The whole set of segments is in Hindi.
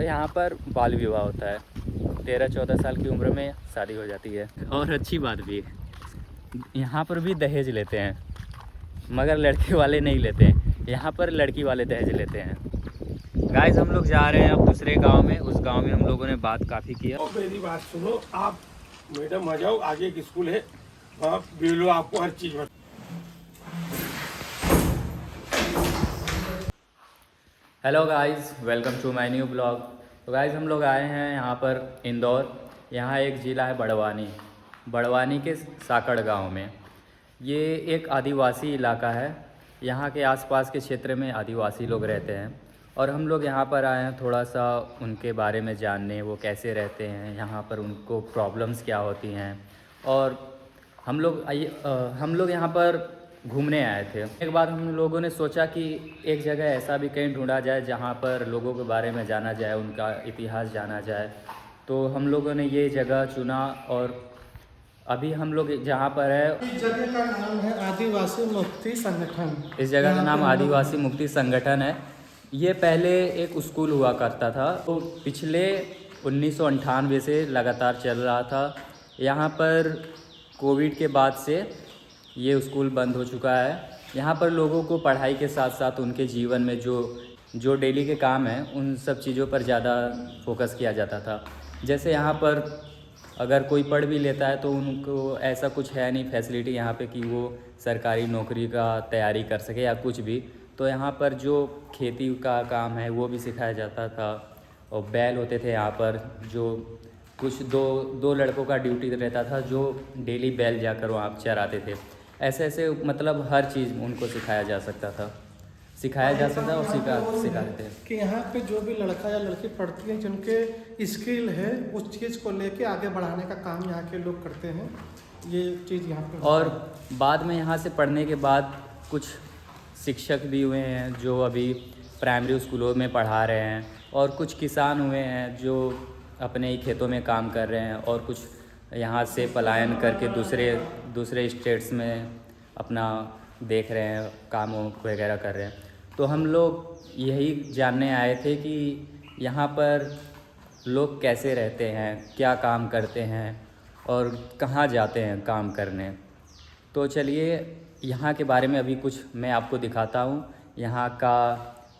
तो यहाँ पर बाल विवाह होता है, 13-14 साल की उम्र में शादी हो जाती है। और अच्छी बात भी है, यहाँ पर भी दहेज लेते हैं, मगर लड़के वाले नहीं लेते हैं, यहाँ पर लड़की वाले दहेज लेते हैं। गाइस हम लोग जा रहे हैं अब दूसरे गांव में। उस गांव में हम लोगों ने बात काफ़ी किया। और मेरी बात सुनो, आप मैडम आ जाओ, आगे एक स्कूल है, वहाँ बिलो आपको हर चीज़ बता। Hello guys, welcome to my new blog. तो गाइस हम लोग आए हैं यहाँ पर इंदौर। यहाँ एक ज़िला है बड़वानी, बड़वानी के साकड़ गांव में। ये एक आदिवासी इलाका है। यहाँ के आसपास के क्षेत्र में आदिवासी लोग रहते हैं और हम लोग यहाँ पर आए हैं थोड़ा सा उनके बारे में जानने, वो कैसे रहते हैं, यहाँ पर उनको प्रॉब्लम्स क्या होती हैं। और हम लोग यहाँ पर घूमने आए थे। एक बार हम लोगों ने सोचा कि एक जगह ऐसा भी कहीं ढूंढा जाए जहाँ पर लोगों के बारे में जाना जाए, उनका इतिहास जाना जाए। तो हम लोगों ने ये जगह चुना और अभी हम लोग जहाँ पर है, इस जगह का नाम है आदिवासी मुक्ति संगठन। इस जगह का नाम आदिवासी मुक्ति संगठन है। ये पहले एक स्कूल हुआ करता था, तो पिछले 1998 से लगातार चल रहा था। यहाँ पर कोविड के बाद से ये स्कूल बंद हो चुका है। यहाँ पर लोगों को पढ़ाई के साथ साथ उनके जीवन में जो डेली के काम हैं उन सब चीज़ों पर ज़्यादा फोकस किया जाता था। जैसे यहाँ पर अगर कोई पढ़ भी लेता है तो उनको ऐसा कुछ है नहीं फैसिलिटी यहाँ पे कि वो सरकारी नौकरी का तैयारी कर सके या कुछ भी। तो यहाँ पर जो खेती का काम है वो भी सिखाया जाता था। और बैल होते थे यहाँ पर, जो कुछ दो लड़कों का ड्यूटी रहता था जो डेली बैल जाकर वहाँ चराते थे। ऐसे ऐसे मतलब हर चीज़ उनको सिखाया जा सकता था और सिखाते थे। कि यहाँ पे जो भी लड़का या लड़की पढ़ती है, जिनके स्किल है उस चीज़ को लेके आगे बढ़ाने का काम यहाँ के लोग करते हैं। ये चीज़ यहाँ पे और बाद में यहाँ से पढ़ने के बाद कुछ शिक्षक भी हुए हैं जो अभी प्राइमरी स्कूलों में पढ़ा रहे हैं, और कुछ किसान हुए हैं जो अपने ही खेतों में काम कर रहे हैं, और कुछ यहाँ से पलायन करके दूसरे स्टेट्स में अपना देख रहे हैं, काम वगैरह कर रहे हैं। तो हम लोग यही जानने आए थे कि यहाँ पर लोग कैसे रहते हैं, क्या काम करते हैं और कहाँ जाते हैं काम करने। तो चलिए यहाँ के बारे में अभी कुछ मैं आपको दिखाता हूँ। यहाँ का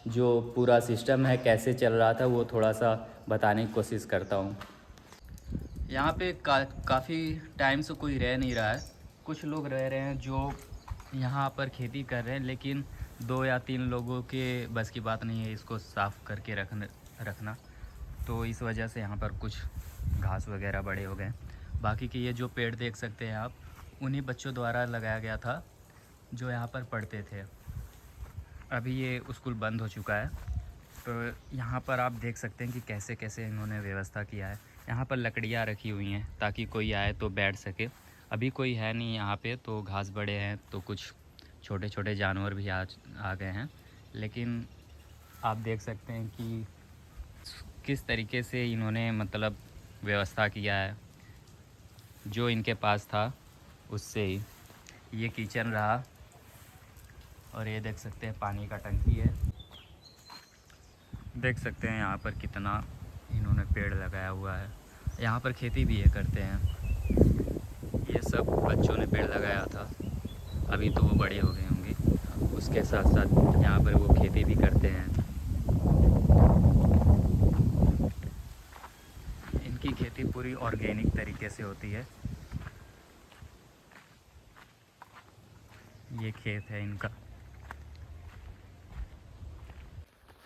जो पूरा सिस्टम है कैसे चल रहा था वो थोड़ा सा बताने की कोशिश करता हूँ। यहाँ पे काफ़ी टाइम से कोई रह नहीं रहा है। कुछ लोग रह रहे हैं जो यहाँ पर खेती कर रहे हैं, लेकिन 2 या 3 लोगों के बस की बात नहीं है इसको साफ़ करके रखना। तो इस वजह से यहाँ पर कुछ घास वगैरह बड़े हो गए। बाकी के ये जो पेड़ देख सकते हैं आप, उन्हीं बच्चों द्वारा लगाया गया था जो यहाँ पर पढ़ते थे। अभी ये स्कूल बंद हो चुका है। तो यहाँ पर आप देख सकते हैं कि कैसे कैसे इन्होंने व्यवस्था किया है। यहाँ पर लकड़ियाँ रखी हुई हैं ताकि कोई आए तो बैठ सके। अभी कोई है नहीं यहाँ पे, तो घास बड़े हैं तो कुछ छोटे छोटे जानवर भी आ गए हैं। लेकिन आप देख सकते हैं कि किस तरीके से इन्होंने मतलब व्यवस्था किया है। जो इनके पास था उससे ही ये किचन रहा, और ये देख सकते हैं पानी का टंकी है। देख सकते हैं यहाँ पर कितना इन्होंने पेड़ लगाया हुआ है। यहाँ पर खेती भी ये करते हैं। ये सब बच्चों ने पेड़ लगाया था, अभी तो वो बड़े हो गए होंगे। उसके साथ साथ यहाँ पर वो खेती भी करते हैं। इनकी खेती पूरी ऑर्गेनिक तरीके से होती है। ये खेत है इनका।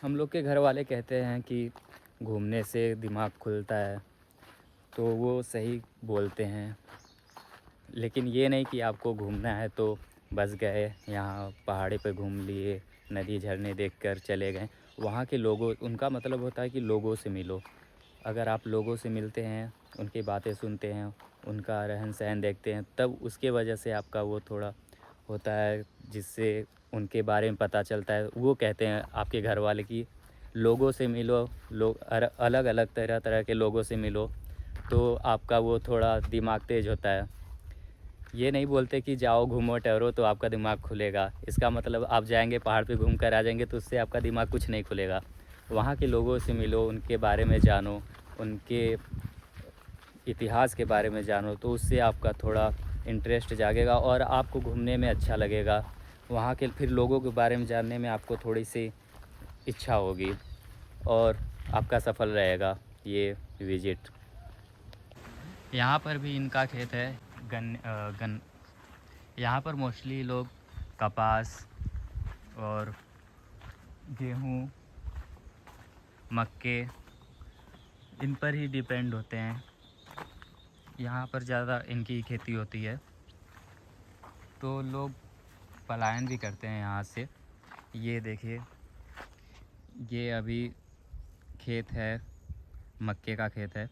हम लोग के घर वाले कहते हैं कि घूमने से दिमाग खुलता है, तो वो सही बोलते हैं। लेकिन ये नहीं कि आपको घूमना है तो बस गए यहाँ पहाड़ी पे घूम लिए, नदी झरने देखकर चले गए। वहाँ के लोगों, उनका मतलब होता है कि लोगों से मिलो। अगर आप लोगों से मिलते हैं, उनकी बातें सुनते हैं, उनका रहन सहन देखते हैं, तब उसके वजह से आपका वो थोड़ा होता है जिससे उनके बारे में पता चलता है। वो कहते हैं आपके घर वाले कि लोगों से मिलो, लोग अलग अलग तरह तरह के लोगों से मिलो, तो आपका वो थोड़ा दिमाग तेज होता है। ये नहीं बोलते कि जाओ घूमो टहरो तो आपका दिमाग खुलेगा। इसका मतलब आप जाएंगे पहाड़ पे घूम कर आ जाएंगे तो उससे आपका दिमाग कुछ नहीं खुलेगा। वहाँ के लोगों से मिलो, उनके बारे में जानो, उनके इतिहास के बारे में जानो, तो उससे आपका थोड़ा इंटरेस्ट जागेगा और आपको घूमने में अच्छा लगेगा। वहाँ के फिर लोगों के बारे में जानने में आपको थोड़ी सी इच्छा होगी और आपका सफल रहेगा ये विज़िट। यहाँ पर भी इनका खेत है गन यहाँ पर मोस्टली लोग कपास और गेहूँ, मक्के इन पर ही डिपेंड होते हैं। यहाँ पर ज़्यादा इनकी खेती होती है, तो लोग पलायन भी करते हैं यहाँ से। ये देखिए, ये अभी खेत है, मक्के का खेत है,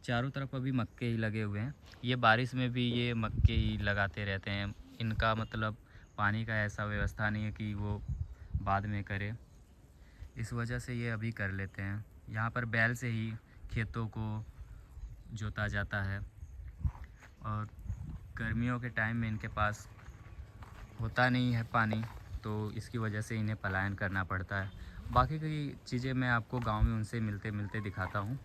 चारों तरफ अभी मक्के ही लगे हुए हैं। ये बारिश में भी ये मक्के ही लगाते रहते हैं। इनका मतलब पानी का ऐसा व्यवस्था नहीं है कि वो बाद में करे, इस वजह से ये अभी कर लेते हैं। यहाँ पर बैल से ही खेतों को जोता जाता है और गर्मियों के टाइम में इनके पास होता नहीं है पानी, तो इसकी वजह से इन्हें पलायन करना पड़ता है। बाकी की चीज़ें मैं आपको गांव में उनसे मिलते मिलते दिखाता हूँ।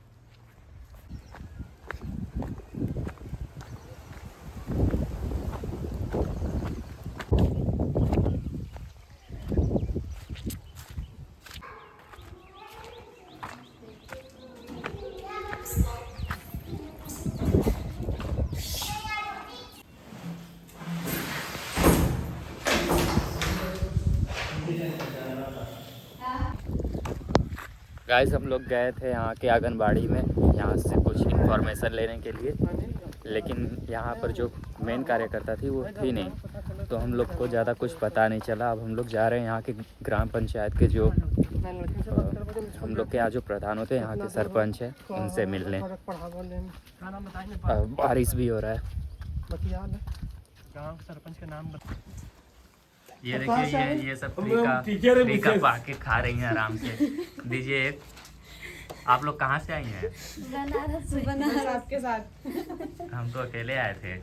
गाइस, हम लोग गए थे यहाँ के आंगनबाड़ी में यहाँ से कुछ इन्फॉर्मेशन लेने के लिए, लेकिन यहाँ पर जो मेन कार्यकर्ता थी वो थी नहीं, तो हम लोग को ज़्यादा कुछ पता नहीं चला। अब हम लोग जा रहे हैं यहाँ के ग्राम पंचायत के जो हम लोग के यहाँ जो प्रधान होते हैं, यहाँ के सरपंच हैं, उनसे मिलने। बारिश भी हो रहा है। सरपंच का नाम बता। ये देखिए, ये सब फ्री का पाके खा रही हैं आराम से। दीजिए एक। आप लोग कहाँ से आई हैं? बनारस आपके साथ। हम तो अकेले आए थे।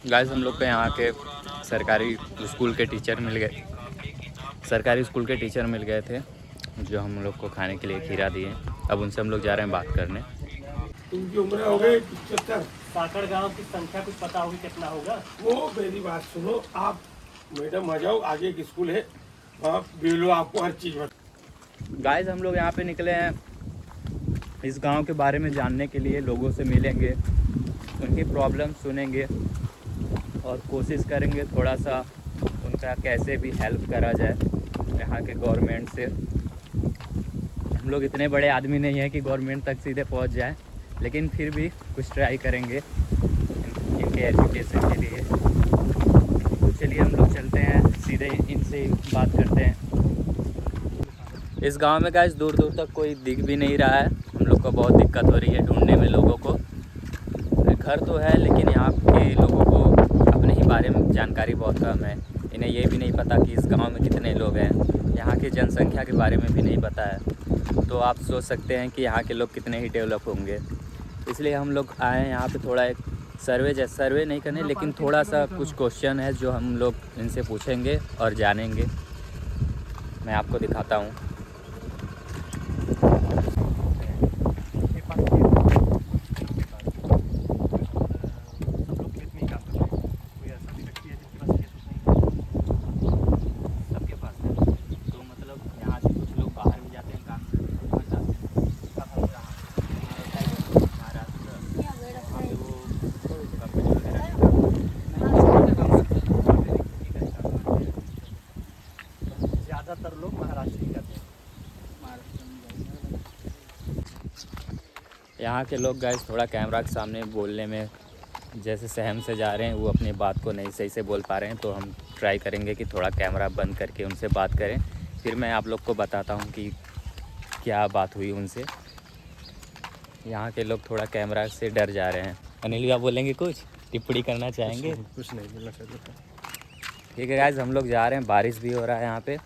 गाइस, हम लोग को यहाँ के सरकारी स्कूल के टीचर मिल गए थे, जो हम लोग को खाने के लिए खीरा दिए। अब उनसे हम लोग जा रहे हैं बात करने। इनकी उम्र हो गई 75। साकड़ गांव की संख्या कुछ पता होगी कितना होगा? वो मेरी बात सुनो, आप मैडम आ जाओ, आगे एक स्कूल है, वहाँ बेलो आपको हर चीज़ बता। गाइस, हम लोग यहाँ पे निकले हैं इस गांव के बारे में जानने के लिए। लोगों से मिलेंगे, उनकी प्रॉब्लम सुनेंगे और कोशिश करेंगे थोड़ा सा उनका कैसे भी हेल्प करा जाए यहाँ के गवर्नमेंट से। हम लोग इतने बड़े आदमी नहीं हैं कि गवर्नमेंट तक सीधे पहुँच जाए, लेकिन फिर भी कुछ ट्राई करेंगे इनके एजुकेशन के लिए। तो चलिए हम लोग चलते हैं, सीधे इनसे बात करते हैं। इस गांव में गाइस दूर दूर तक कोई दिख भी नहीं रहा है। हम लोग को बहुत दिक्कत हो रही है ढूंढने में लोगों को। घर तो है, लेकिन यहाँ के लोगों को अपने ही बारे में जानकारी बहुत कम है। इन्हें ये भी नहीं पता कि इस गांव में कितने लोग हैं, यहाँ की जनसंख्या के बारे में भी नहीं पता है। तो आप सोच सकते हैं कि यहाँ के लोग कितने ही डेवलप होंगे। इसलिए हम लोग आए हैं यहाँ पे थोड़ा एक सर्वे नहीं करने, लेकिन थोड़ा सा कुछ क्वेश्चन है जो हम लोग इनसे पूछेंगे और जानेंगे। मैं आपको दिखाता हूँ। ज़्यादातर लोग महाराष्ट्र ही करते हैं। यहाँ के लोग गाइस थोड़ा कैमरा के सामने बोलने में जैसे सहम से जा रहे हैं, वो अपनी बात को नहीं सही से बोल पा रहे हैं। तो हम ट्राई करेंगे कि थोड़ा कैमरा बंद करके उनसे बात करें, फिर मैं आप लोग को बताता हूँ कि क्या बात हुई उनसे। यहाँ के लोग थोड़ा कैमरा से डर जा रहे हैं। अनिल भैया बोलेंगे, कुछ टिप्पणी करना चाहेंगे? कुछ नहीं बोलना चाहिए। ठीक है गाइस, हम लोग जा रहे हैं। बारिश भी हो रहा है यहाँ पे,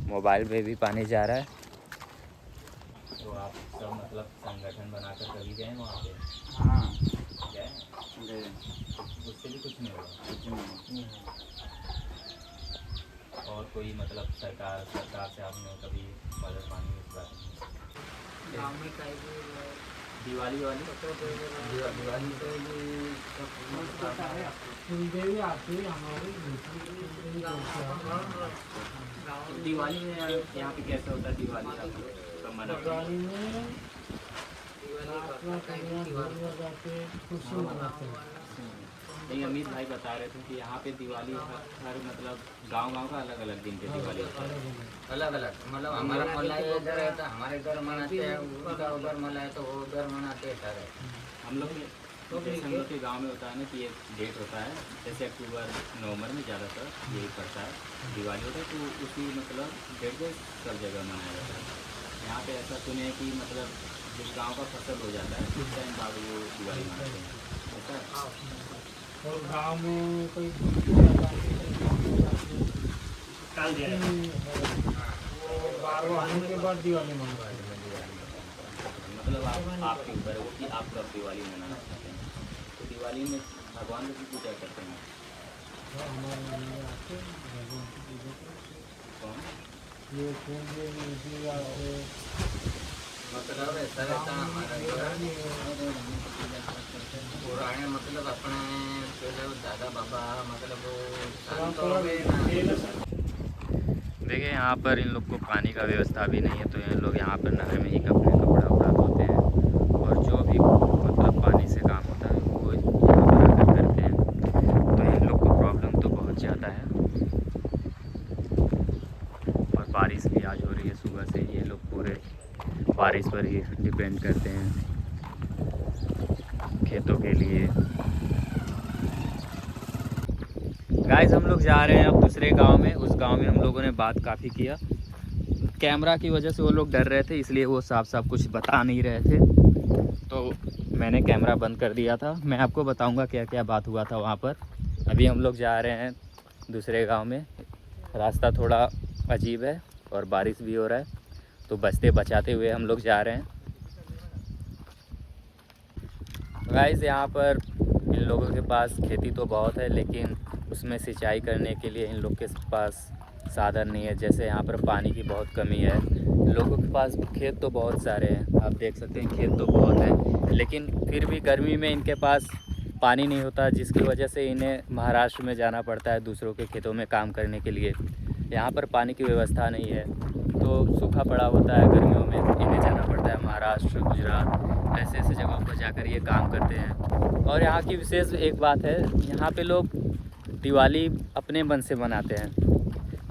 मोबाइल पे भी पानी जा रहा है। तो आप सब मतलब संगठन बनाकर कभी गए वहाँ पे? हाँ गए। उससे भी कुछ नहीं होगा। और कोई मतलब सरकार से आपने कभी मदद मांगी इस बारे में? गाँव में कहीं भी दिवाली वाली दिवाली पे भी सुविधा भी आती है हमारी दिवाली में यहाँ पे कैसे होता है दिवाली आप लोग कब मनाते हैं? दिवाली में खुशी मनाते हैं। नहीं, अमित भाई बता रहे थे कि यहाँ पे दिवाली हर मतलब गांव का अलग अलग दिन पे दिवाली होता है। अलग अलग मतलब हमारा मनाए इधर है तो हमारे इधर मनाते हैं, उनका उधर मनाए तो वो उधर मनाते हैं सारे। हम लोग जैसे हम लोग के गाँव में होता है ना कि एक डेट होता है, जैसे अक्टूबर नवंबर में ज़्यादातर यही पड़ता है दिवाली होता है, तो उसी मतलब डेट पे सब जगह मनाया जाता है। यहाँ पे ऐसा सुने हैं कि मतलब जिस गांव का फसल हो जाता है उस टाइम बाद वो दिवाली मनाते हैं, ऐसा है? और गांव में कोई वो 12 आने के बाद दिवाली मनाते हैं। मतलब आपके ऊपर है वो कि आप कब दिवाली मनाना चाहते हैं। तो दिवाली में भगवान की पूजा करते हैं हमारे यहाँ आते हैं भगवान की पूजा करते हैं। कौन? ये पूजे मतलब ऐसा रहता है हमारा पुराने मतलब अपने पहले दादा बाबा मतलब वो देखिए यहाँ पर इन लोग को पानी का व्यवस्था भी नहीं है, तो इन लोग यहाँ पर नहर में ही अपने कपड़ा उपड़ा धोते हैं और जो भी मतलब पानी से काम होता है वो यहाँ पर आकर करते हैं। तो इन लोग को प्रॉब्लम तो बहुत ज़्यादा है। और बारिश भी आज हो रही है सुबह से, ये लोग पूरे बारिश पर ही डिपेंड करते हैं खेतों के लिए। गाइस हम लोग जा रहे हैं अब दूसरे गांव में। उस गांव में हम लोगों ने बात काफ़ी किया, कैमरा की वजह से वो लोग डर रहे थे, इसलिए वो साफ साफ कुछ बता नहीं रहे थे, तो मैंने कैमरा बंद कर दिया था। मैं आपको बताऊंगा क्या क्या बात हुआ था वहाँ पर। अभी हम लोग जा रहे हैं दूसरे गांव में। रास्ता थोड़ा अजीब है और बारिश भी हो रहा है, तो बचते बचाते हुए हम लोग जा रहे हैं। गाइस यहाँ पर इन लोगों के पास खेती तो बहुत है, लेकिन उसमें सिंचाई करने के लिए इन लोग के पास साधन नहीं है। जैसे यहाँ पर पानी की बहुत कमी है। लोगों के पास खेत तो बहुत सारे हैं, आप देख सकते हैं खेत तो बहुत है, लेकिन फिर भी गर्मी में इनके पास पानी नहीं होता, जिसकी वजह से इन्हें महाराष्ट्र में जाना पड़ता है दूसरों के खेतों में काम करने के लिए। यहाँ पर पानी की व्यवस्था नहीं है, तो सूखा पड़ा होता है गर्मियों में, इन्हें जाना पड़ता है महाराष्ट्र, गुजरात, ऐसे ऐसे जगहों पर जाकर ये काम करते हैं। और यहाँ की विशेष एक बात है, यहाँ पे लोग दिवाली अपने मन से मनाते हैं।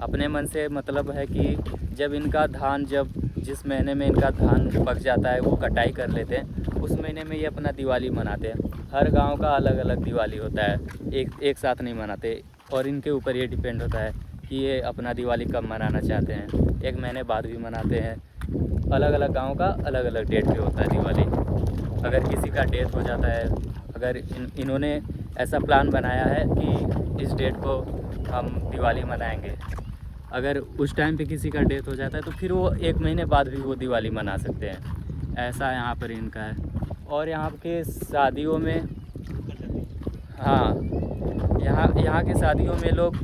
अपने मन से मतलब है कि जब इनका धान जिस महीने में इनका धान पक जाता है वो कटाई कर लेते हैं, उस महीने में ये अपना दिवाली मनाते हैं। हर गांव का अलग अलग दिवाली होता है, एक साथ नहीं मनाते, और इनके ऊपर ये डिपेंड होता है कि ये अपना दिवाली कब मनाना चाहते हैं। एक महीने बाद भी मनाते हैं। अलग अलग गांव का अलग अलग डेट पे होता है दिवाली। अगर किसी का डेथ हो जाता है, अगर इन्होंने ऐसा प्लान बनाया है कि इस डेट को हम दिवाली मनाएंगे, अगर उस टाइम पे किसी का डेथ हो जाता है तो फिर वो एक महीने बाद भी वो दिवाली मना सकते हैं। ऐसा यहाँ पर इनका है। और यहाँ के शादियों में, हाँ, यहाँ के शादियों में लोग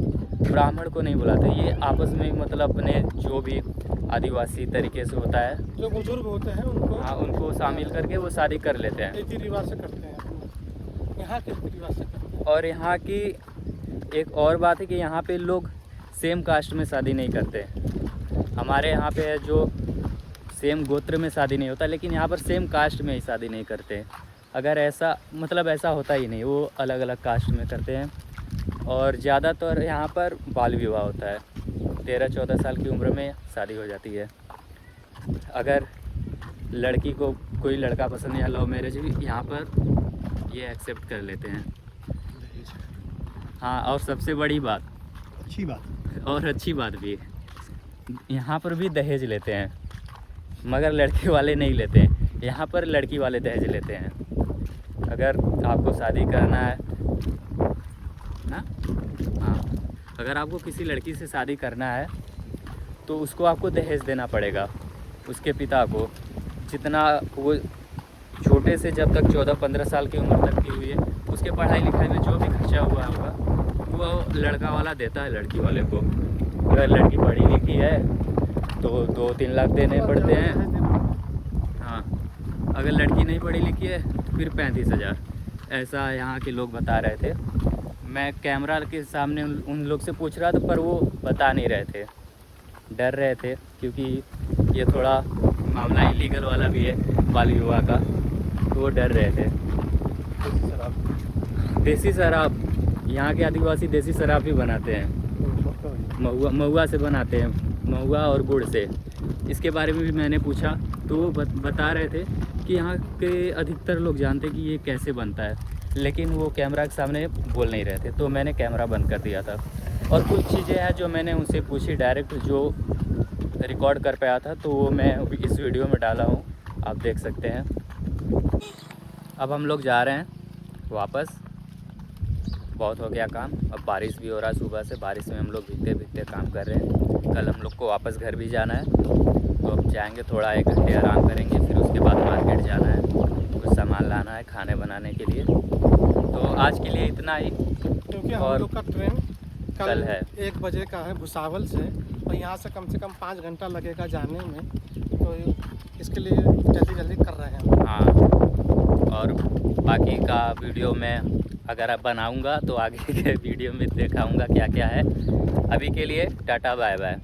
ब्राह्मण को नहीं बुलाते, ये आपस में मतलब अपने जो भी आदिवासी तरीके से होता है, जो बुजुर्ग होते हैं उनको, हाँ, उनको शामिल करके वो शादी कर लेते हैं। रीति रिवाज से करते हैं, यहाँ के रीति रिवाज से करते हैं। और यहाँ की एक और बात है कि यहाँ पे लोग सेम कास्ट में शादी नहीं करते। हमारे यहाँ पे है जो सेम गोत्र में शादी नहीं होता, लेकिन यहाँ पर सेम कास्ट में ही शादी नहीं करते। अगर ऐसा मतलब ऐसा होता ही नहीं, वो अलग अलग कास्ट में करते हैं। और ज़्यादातर यहाँ पर बाल विवाह होता है, 13-14 साल की उम्र में शादी हो जाती है। अगर लड़की को कोई लड़का पसंद या लव मैरिज भी यहाँ पर ये एक्सेप्ट कर लेते हैं। हाँ, और सबसे बड़ी बात, अच्छी बात भी है, यहाँ पर भी दहेज लेते हैं, मगर लड़के वाले नहीं लेते हैं। यहाँ पर लड़की वाले दहेज लेते हैं। अगर आपको शादी करना है ना, हाँ, अगर आपको किसी लड़की से शादी करना है तो उसको आपको दहेज देना पड़ेगा, उसके पिता को। जितना वो छोटे से जब तक 14-15 साल की उम्र तक की हुई है, उसके पढ़ाई लिखाई में जो भी खर्चा हुआ होगा वो लड़का वाला देता है लड़की वाले को। अगर लड़की पढ़ी लिखी है तो 2-3 लाख देने पड़ते हैं। हाँ, अगर लड़की नहीं पढ़ी लिखी है तो फिर 35,000, ऐसा यहाँ के लोग बता रहे थे। मैं कैमरा के सामने उन लोग से पूछ रहा था, पर वो बता नहीं रहे थे, डर रहे थे, क्योंकि ये थोड़ा मामला इलीगल वाला भी है बाल विवाह का, तो वो डर रहे थे। देसी शराब, यहाँ के आदिवासी देसी शराब भी बनाते हैं, महुआ से बनाते हैं, महुआ और गुड़ से। इसके बारे में भी मैंने पूछा तो वो बता रहे थे कि यहाँ के अधिकतर लोग जानते कि ये कैसे बनता है, लेकिन वो कैमरा के सामने बोल नहीं रहे थे, तो मैंने कैमरा बंद कर दिया था। और कुछ चीज़ें हैं जो मैंने उनसे पूछी डायरेक्ट, जो रिकॉर्ड कर पाया था, तो वो मैं इस वीडियो में डाला हूँ, आप देख सकते हैं। अब हम लोग जा रहे हैं वापस, बहुत हो गया काम। अब बारिश भी हो रहा है, सुबह से बारिश में हम लोग भीगते भीगते काम कर रहे हैं। कल हम लोग को वापस घर भी जाना है, तो अब जाएंगे, थोड़ा 1 घंटे आराम करेंगे, फिर उसके बाद मार्केट जाना है, कुछ सामान लाना है खाने बनाने के लिए। तो आज के लिए इतना ही, क्योंकि हम और लोग का ट्रेन कल है 1 बजे का है भुसावल से, और यहाँ से कम 5 घंटा लगेगा जाने में, तो इसके लिए जल्दी कर रहे हैं। हाँ, और बाकी का वीडियो मैं अगर बनाऊंगा तो आगे के वीडियो में दिखाऊंगा क्या क्या है। अभी के लिए टाटा बाय बाय।